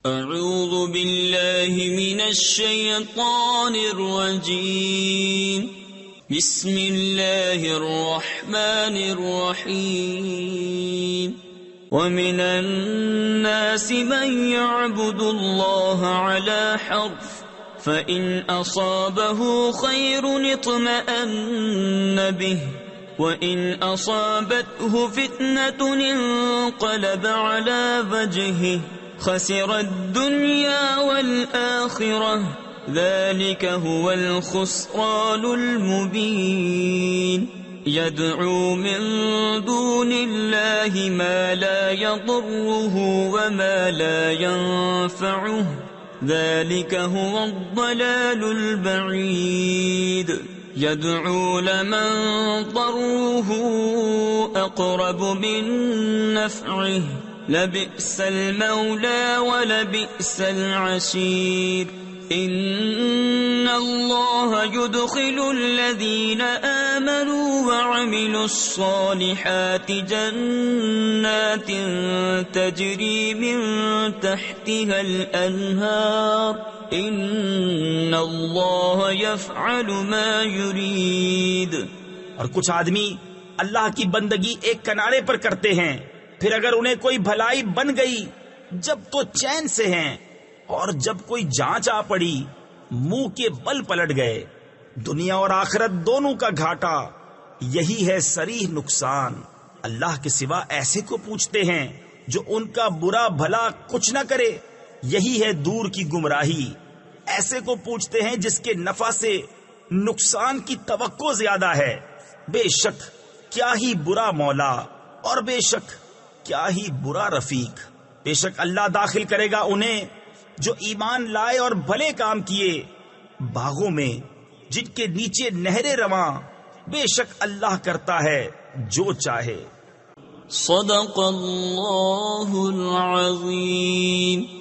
اعوذ باللہ من الشیطان الرجیم بسم اللہ الرحمن الرحیم ومن الناس من يعبد الله على حرف فإن أصابه خير اطمأن به وإن أصابته فتنة انقلب على وجهه خسر الدنيا والآخرة ذلك هو الخسران المبين يدعو من دون الله ما لا يضره وما لا ينفعه ذلك هو الضلال البعيد يدعو لمن ضره أقرب من نفعه لبئس المولى ولبئس العشير إن الله يدخل الذين آمنوا وعملوا الصالحات جنات تجري من تحتها الأنهار إن الله يفعل ما يريد۔ اور کچھ آدمی اللہ کی بندگی ایک کنارے پر کرتے ہیں، پھر اگر انہیں کوئی بھلائی بن گئی جب تو چین سے ہیں، اور جب کوئی جانچ آ پڑی منہ کے بل پلٹ گئے۔ دنیا اور آخرت دونوں کا گھاٹا، یہی ہے صریح نقصان۔ اللہ کے سوا ایسے کو پوچھتے ہیں جو ان کا برا بھلا کچھ نہ کرے، یہی ہے دور کی گمراہی۔ ایسے کو پوچھتے ہیں جس کے نفع سے نقصان کی توقع زیادہ ہے۔ بے شک کیا ہی برا مولا، اور بے شک کیا ہی برا رفیق۔ بے شک اللہ داخل کرے گا انہیں جو ایمان لائے اور بھلے کام کیے باغوں میں جن کے نیچے نہریں رواں۔ بے شک اللہ کرتا ہے جو چاہے۔ صدق اللہ العظیم۔